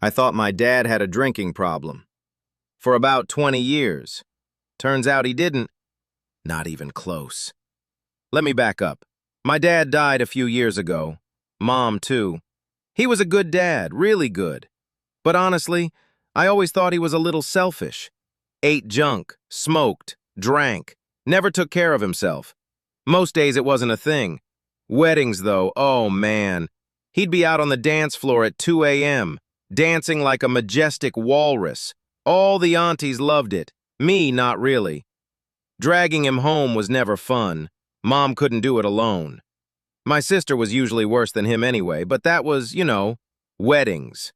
I thought my dad had a drinking problem. For about 20 years. Turns out he didn't. Not even close. Let me back up. My dad died a few years ago. Mom, too. He was a good dad, really good. But honestly, I always thought he was a little selfish. Ate junk, smoked, drank, never took care of himself. Most days it wasn't a thing. Weddings, though, oh man. He'd be out on the dance floor at 2 a.m., dancing like a majestic walrus. All the aunties loved it. Me, not really. Dragging him home was never fun. Mom couldn't do it alone. My sister was usually worse than him anyway, but that was, weddings.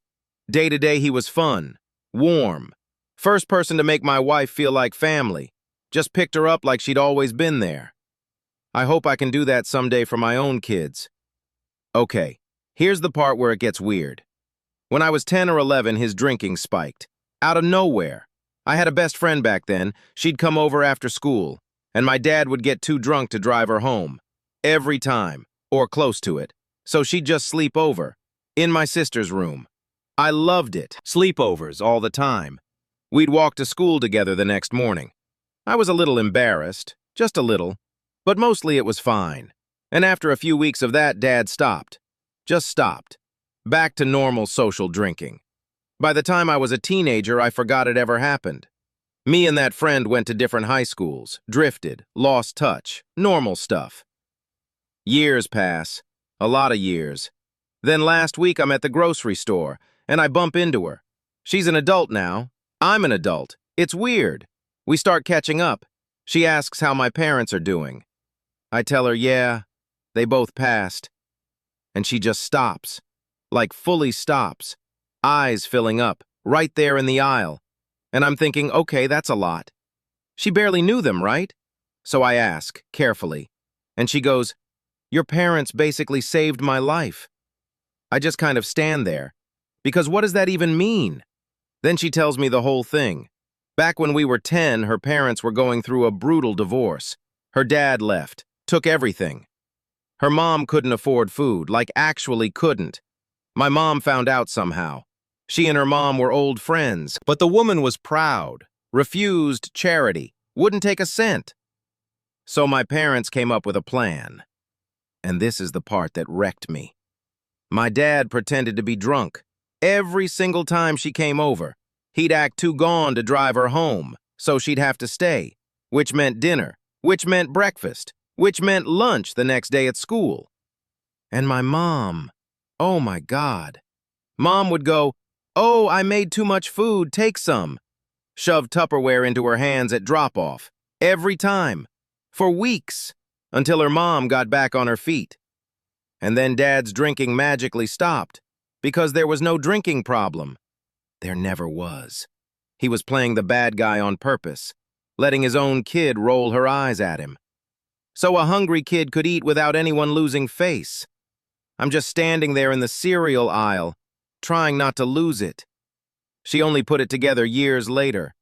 Day to day he was fun, warm. First person to make my wife feel like family. Just picked her up like she'd always been there. I hope I can do that someday for my own kids. Okay, here's the part where it gets weird. When I was 10 or 11, his drinking spiked. Out of nowhere. I had a best friend back then. She'd come over after school, and my dad would get too drunk to drive her home. Every time, or close to it. So she'd just sleep over, in my sister's room. I loved it. Sleepovers all the time. We'd walk to school together the next morning. I was a little embarrassed, just a little, but mostly it was fine. And after a few weeks of that, Dad stopped. Just stopped. Back to normal social drinking. By the time I was a teenager, I forgot it ever happened. Me and that friend went to different high schools, drifted, lost touch, normal stuff. Years pass, a lot of years. Then last week I'm at the grocery store, and I bump into her. She's an adult now. I'm an adult. It's weird. We start catching up. She asks how my parents are doing. I tell her, yeah, they both passed. And she just stops, like fully stops, eyes filling up, right there in the aisle. And I'm thinking, okay, that's a lot. She barely knew them, right? So I ask, carefully. And she goes, your parents basically saved my life. I just kind of stand there. Because what does that even mean? Then she tells me the whole thing. Back when we were 10, her parents were going through a brutal divorce. Her dad left, took everything. Her mom couldn't afford food, like actually couldn't. My mom found out somehow. She and her mom were old friends, but the woman was proud, refused charity, wouldn't take a cent. So my parents came up with a plan. And this is the part that wrecked me. My dad pretended to be drunk. Every single time she came over, he'd act too gone to drive her home, so she'd have to stay, which meant dinner, which meant breakfast, which meant lunch the next day at school. And my mom, oh my God. Mom would go, oh, I made too much food, take some. Shove Tupperware into her hands at drop-off, every time, for weeks, until her mom got back on her feet. And then Dad's drinking magically stopped, because there was no drinking problem. There never was. He was playing the bad guy on purpose, letting his own kid roll her eyes at him. So a hungry kid could eat without anyone losing face. I'm just standing there in the cereal aisle, trying not to lose it. She only put it together years later.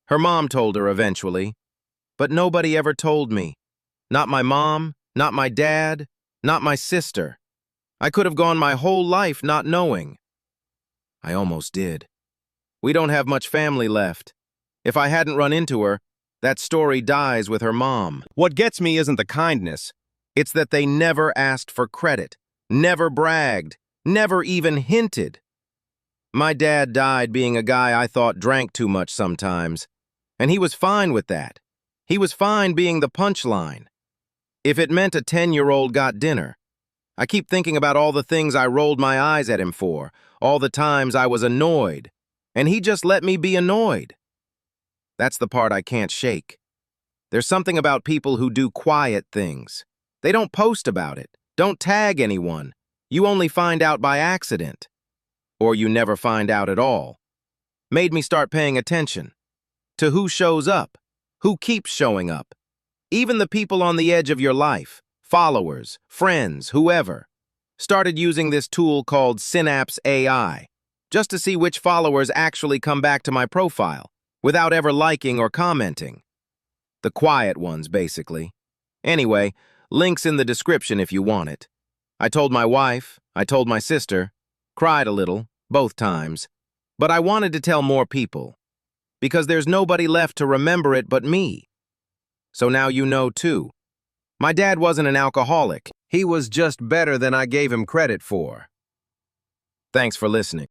Her mom told her eventually. But nobody ever told me. Not my mom, not my dad, not my sister. I could have gone my whole life not knowing. I almost did. We don't have much family left. If I hadn't run into her, that story dies with her mom. What gets me isn't the kindness. It's that they never asked for credit, never bragged, never even hinted. My dad died being a guy I thought drank too much sometimes, and he was fine with that. He was fine being the punchline. If it meant a 10-year-old got dinner, I keep thinking about all the things I rolled my eyes at him for, all the times I was annoyed, and he just let me be annoyed. That's the part I can't shake. There's something about people who do quiet things. They don't post about it, don't tag anyone. You only find out by accident. Or you never find out at all. Made me start paying attention to who shows up, who keeps showing up. Even the people on the edge of your life, followers, friends, whoever, started using this tool called Synapse AI, just to see which followers actually come back to my profile, without ever liking or commenting. The quiet ones, basically. Anyway, links in the description if you want it. I told my wife, I told my sister, cried a little, both times. But I wanted to tell more people, because there's nobody left to remember it but me. So now you know too. My dad wasn't an alcoholic. He was just better than I gave him credit for. Thanks for listening.